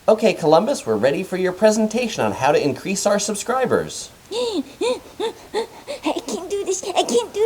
Okay, Columbus, we're ready for your presentation on how to increase our subscribers. I can't do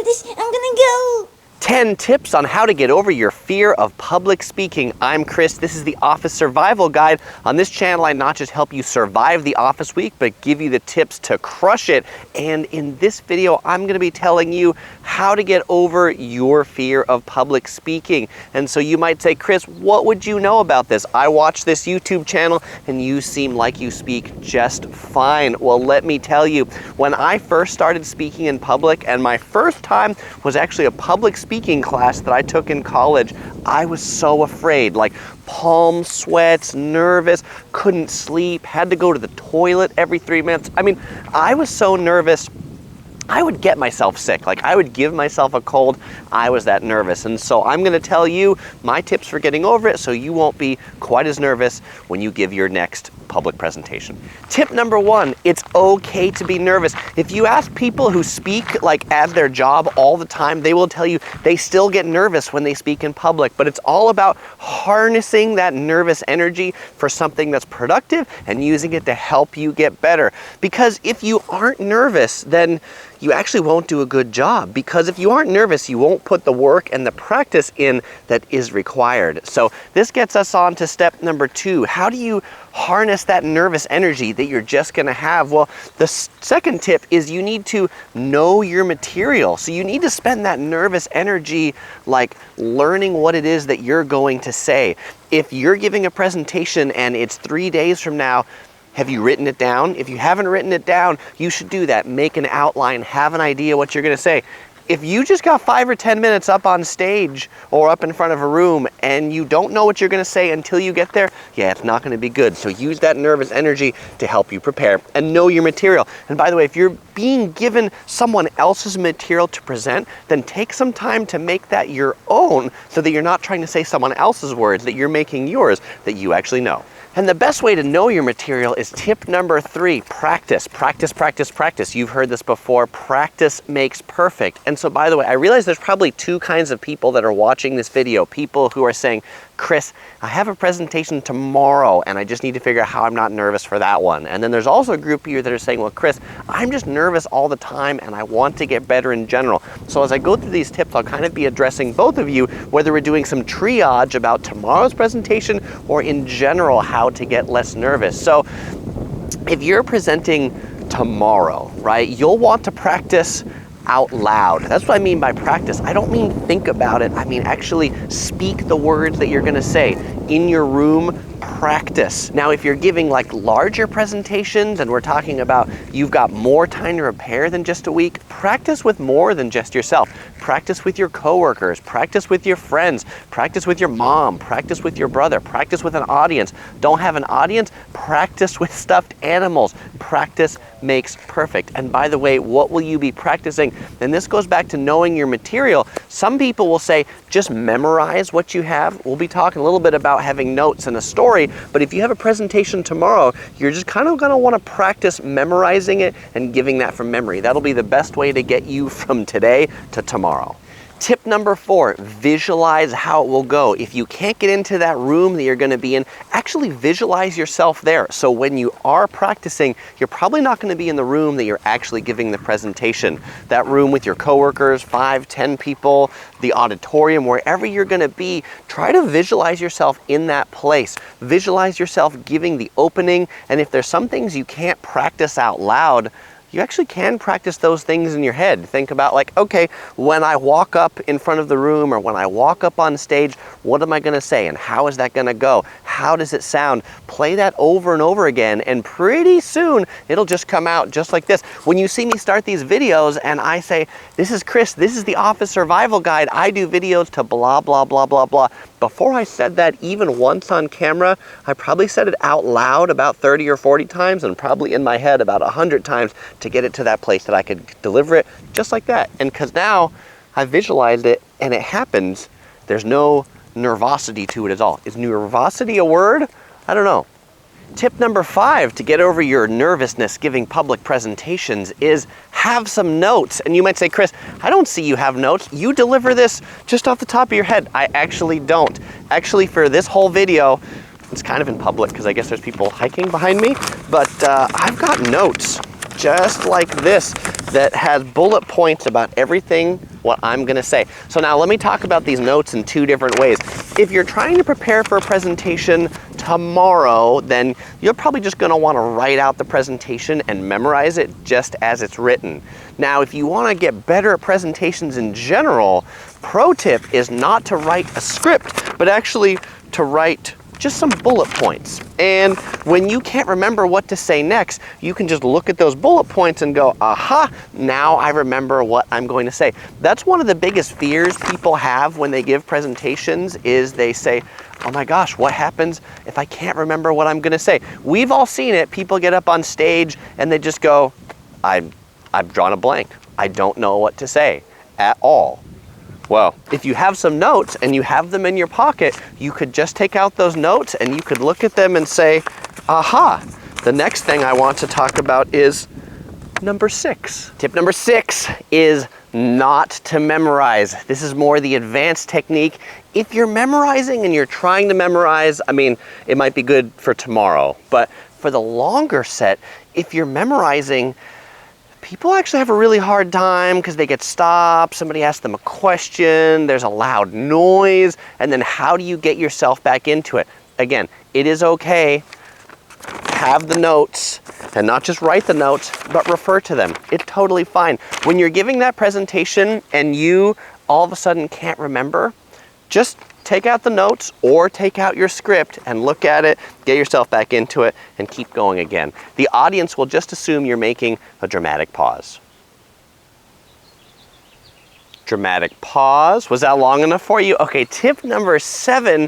this. I'm gonna go. 10 tips on how to get over your fear of public speaking. I'm Chris. This is the Office Survival Guide. On this channel, I not just help you survive the office week, but give you the tips to crush it. And in this video, I'm going to be telling you how to get over your fear of public speaking. And so you might say, Chris, what would you know about this? I watch this YouTube channel and you seem like you speak just fine. Well, let me tell you, when I first started speaking in public, and my first time was actually a public speaking class that I took in college, I was so afraid, like palm sweats, nervous, couldn't sleep, had to go to the toilet every 3 minutes. I mean, I was so nervous, I would get myself sick. Like I would give myself a cold. I was that nervous. And so I'm going to tell you my tips for getting over it so you won't be quite as nervous when you give your next public presentation. Tip number 1, it's okay to be nervous. If you ask people who speak like as their job all the time, they will tell you they still get nervous when they speak in public, but it's all about harnessing that nervous energy for something that's productive and using it to help you get better. Because if you aren't nervous, then you actually won't do a good job, because if you aren't nervous, you won't put the work and the practice in that is required. So this gets us on to step number 2. How do you harness that nervous energy that you're just going to have? Well, the second tip is you need to know your material. So you need to spend that nervous energy like learning what it is that you're going to say. If you're giving a presentation and it's 3 days from now, have you written it down? If you haven't written it down, you should do that. Make an outline, have an idea what you're going to say. If you just got 5 or 10 minutes up on stage or up in front of a room and you don't know what you're going to say until you get there, yeah, it's not going to be good. So use that nervous energy to help you prepare and know your material. And by the way, if you're being given someone else's material to present, then take some time to make that your own so that you're not trying to say someone else's words, that you're making yours that you actually know. And the best way to know your material is tip number 3, practice. Practice, practice, practice. You've heard this before. Practice makes perfect. And so, by the way, I realize there's probably 2 kinds of people that are watching this video. People who are saying, Chris, I have a presentation tomorrow and I just need to figure out how I'm not nervous for that one. And then there's also a group of you that are saying, well, Chris, I'm just nervous all the time and I want to get better in general. So as I go through these tips, I'll kind of be addressing both of you, whether we're doing some triage about tomorrow's presentation or in general how to get less nervous. So if you're presenting tomorrow, right, you'll want to practice out loud. That's what I mean by practice. I don't mean think about it. I mean actually speak the words that you're going to say in your room. Practice. Now, if you're giving like larger presentations and we're talking about you've got more time to prepare than just a week, practice with more than just yourself. Practice with your coworkers, practice with your friends, practice with your mom, practice with your brother, practice with an audience. Don't have an audience? Practice with stuffed animals. Practice makes perfect. And by the way, what will you be practicing? And this goes back to knowing your material. Some people will say, just memorize what you have. We'll be talking a little bit about having notes and a story, but if you have a presentation tomorrow, you're just kind of going to want to practice memorizing it and giving that from memory. That'll be the best way to get you from today to tomorrow. Tip number 4, visualize how it will go. If you can't get into that room that you're going to be in, actually visualize yourself there. So when you are practicing, you're probably not going to be in the room that you're actually giving the presentation. That room with your coworkers, 5, 10 people, the auditorium, wherever you're going to be, try to visualize yourself in that place. Visualize yourself giving the opening, and if there's some things you can't practice out loud, you actually can practice those things in your head. Think about like, okay, when I walk up in front of the room or when I walk up on stage, what am I going to say and how is that going to go? How does it sound? Play that over and over again and pretty soon it'll just come out just like this. When you see me start these videos and I say, this is Chris, this is the Office Survival Guide, I do videos to blah, blah, blah, blah, blah. Before I said that even once on camera, I probably said it out loud about 30 or 40 times and probably in my head about 100 times to get it to that place that I could deliver it just like that. And because now I visualized it and it happens, there's no nervosity to it at all. Is nervosity a word? I don't know. Tip number 5 to get over your nervousness giving public presentations is have some notes. And you might say, Chris, I don't see you have notes. You deliver this just off the top of your head. I actually don't. Actually, for this whole video, It's kind of in public because I guess there's people hiking behind me, but I've got notes just like this that has bullet points about everything what I'm gonna say. So now let me talk about these notes in two different ways. If you're trying to prepare for a presentation tomorrow, then you're probably just gonna wanna write out the presentation and memorize it just as it's written. Now, if you wanna get better at presentations in general, pro tip is not to write a script, but actually to write just some bullet points. And when you can't remember what to say next, you can just look at those bullet points and go, aha, now I remember what I'm going to say. That's one of the biggest fears people have when they give presentations is they say, oh my gosh, what happens if I can't remember what I'm gonna say? We've all seen it. People get up on stage and they just go, I've drawn a blank. I don't know what to say at all. Well, if you have some notes and you have them in your pocket, you could just take out those notes and you could look at them and say, aha, the next thing I want to talk about is number 6. Tip number 6 is not to memorize. This is more the advanced technique. If you're memorizing and you're trying to memorize, I mean, it might be good for tomorrow, but for the longer set, if you're memorizing, people actually have a really hard time because they get stopped, somebody asks them a question, there's a loud noise, and then how do you get yourself back into it? Again, it is okay to have the notes and not just write the notes, but refer to them. It's totally fine. When you're giving that presentation and you all of a sudden can't remember, just take out the notes or take out your script and look at it, get yourself back into it, and keep going again. The audience will just assume you're making a dramatic pause. Dramatic pause. Was that long enough for you? Okay, tip number 7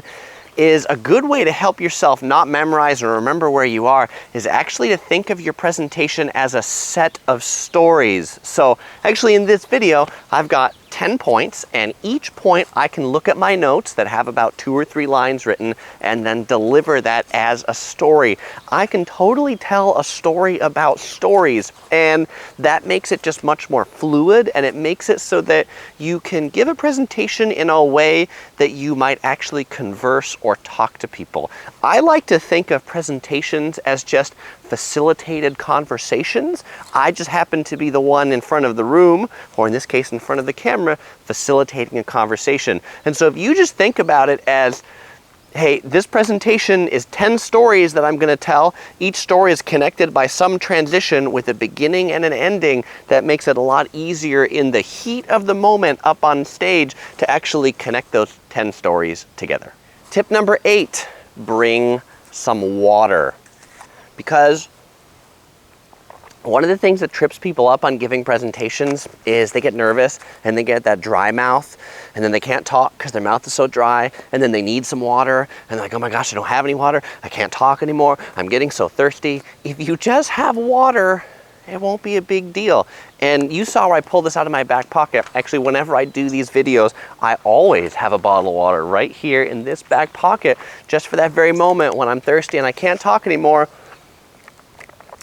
is a good way to help yourself not memorize or remember where you are is actually to think of your presentation as a set of stories. So actually in this video, I've got 10 points, and each point I can look at my notes that have about 2 or 3 lines written and then deliver that as a story. I can totally tell a story about stories, and that makes it just much more fluid, and it makes it so that you can give a presentation in a way that you might actually converse or talk to people. I like to think of presentations as just facilitated conversations. I just happen to be the one in front of the room, or in this case in front of the camera, facilitating a conversation. And so if you just think about it as, hey, this presentation is 10 stories that I'm going to tell. Each story is connected by some transition with a beginning and an ending. That makes it a lot easier in the heat of the moment up on stage to actually connect those 10 stories together. Tip number 8, bring some water. Because one of the things that trips people up on giving presentations is they get nervous and they get that dry mouth, and then they can't talk because their mouth is so dry, and then they need some water and they're like, oh my gosh, I don't have any water, I can't talk anymore, I'm getting so thirsty. If you just have water, it won't be a big deal. And you saw where I pulled this out of my back pocket. Actually, whenever I do these videos, I always have a bottle of water right here in this back pocket, just for that very moment when I'm thirsty and I can't talk anymore.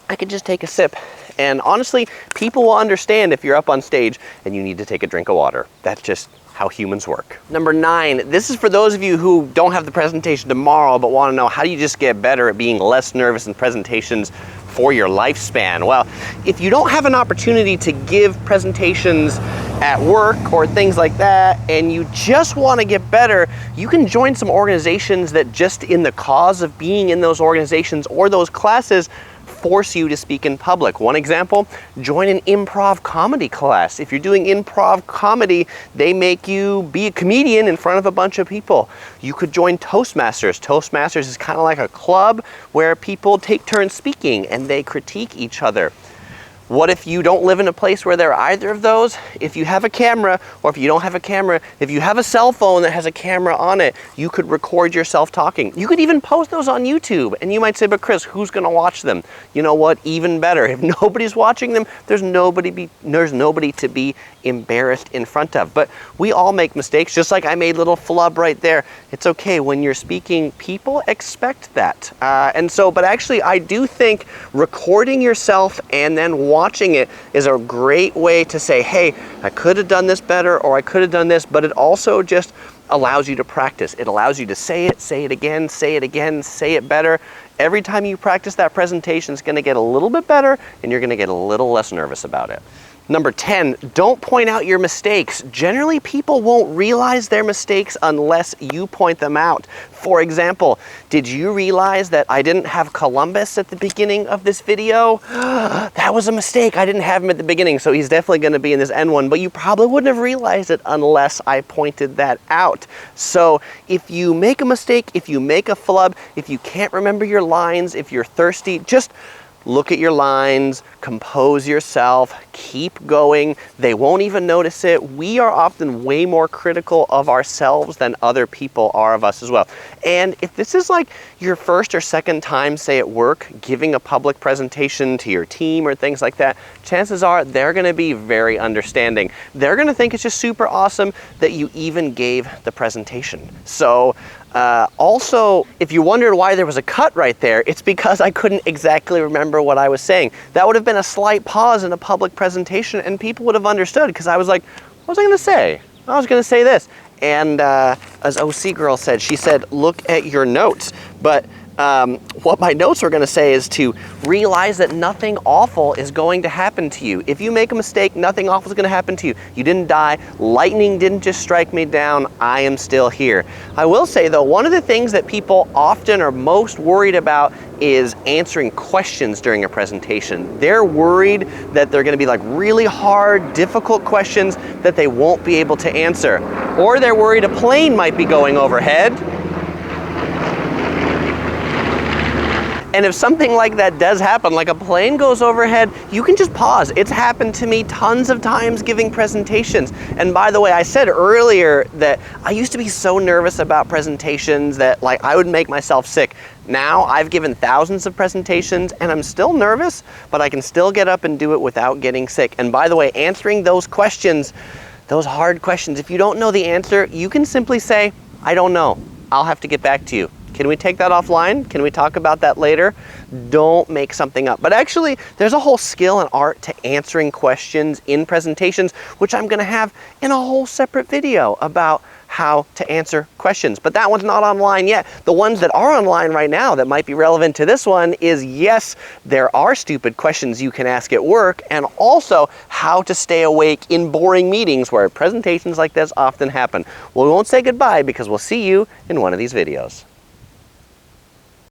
I could just take a sip. And honestly, people will understand if you're up on stage and you need to take a drink of water. That's just how humans work. Number 9, this is for those of you who don't have the presentation tomorrow but want to know how do you just get better at being less nervous in presentations for your lifespan. Well, if you don't have an opportunity to give presentations at work or things like that, and you just want to get better, you can join some organizations that just in the cause of being in those organizations or those classes force you to speak in public. One example, join an improv comedy class. If you're doing improv comedy, they make you be a comedian in front of a bunch of people. You could join Toastmasters. Toastmasters is kind of like a club where people take turns speaking and they critique each other. What if you don't live in a place where there are either of those? If you have a camera, or if you don't have a camera, if you have a cell phone that has a camera on it, you could record yourself talking. You could even post those on YouTube. And you might say, but Chris, who's going to watch them? You know what? Even better. If nobody's watching them, there's nobody to be embarrassed in front of. But we all make mistakes, just like I made little flub right there. It's okay. When you're speaking, people expect that. But actually, I do think recording yourself and then watching it is a great way to say, hey, I could have done this better, or I could have done this, but it also just allows you to practice. It allows you to say it again, say it better. Every time you practice that presentation, it's gonna get a little bit better, and you're gonna get a little less nervous about it. Number 10, don't point out your mistakes. Generally, people won't realize their mistakes unless you point them out. For example, did you realize that I didn't have Columbus at the beginning of this video? That was a mistake. I didn't have him at the beginning, so he's definitely going to be in this end one, but you probably wouldn't have realized it unless I pointed that out. So if you make a mistake, if you make a flub, if you can't remember your lines, if you're thirsty, just look at your lines, compose yourself, keep going. They won't even notice it. We are often way more critical of ourselves than other people are of us as well. And if this is like your first or second time, say at work, giving a public presentation to your team or things like that, chances are they're gonna be very understanding. They're gonna think it's just super awesome that you even gave the presentation. So also, if you wondered why there was a cut right there, it's because I couldn't exactly remember what I was saying. That would have been a slight pause in a public presentation, and people would have understood, because I was like, what was I going to say? I was going to say this. And as OC Girl said, she said, look at your notes. But what my notes were going to say is to realize that nothing awful is going to happen to you. If you make a mistake, nothing awful is going to happen to you. You didn't die. Lightning didn't just strike me down. I am still here. I will say, though, one of the things that people often are most worried about is answering questions during a presentation. They're worried that they're going to be like really hard, difficult questions that they won't be able to answer. Or they're worried a plane might be going overhead. And if something like that does happen, like a plane goes overhead, you can just pause. It's happened to me tons of times giving presentations. And by the way, I said earlier that I used to be so nervous about presentations that like I would make myself sick. Now I've given thousands of presentations and I'm still nervous, but I can still get up and do it without getting sick. And by the way, answering those questions, those hard questions, if you don't know the answer, you can simply say, I don't know. I'll have to get back to you. Can we take that offline? Can we talk about that later? Don't make something up. But actually, there's a whole skill and art to answering questions in presentations, which I'm gonna have in a whole separate video about how to answer questions. But that one's not online yet. The ones that are online right now that might be relevant to this one is, yes, there are stupid questions you can ask at work, and also how to stay awake in boring meetings where presentations like this often happen. Well, we won't say goodbye because we'll see you in one of these videos.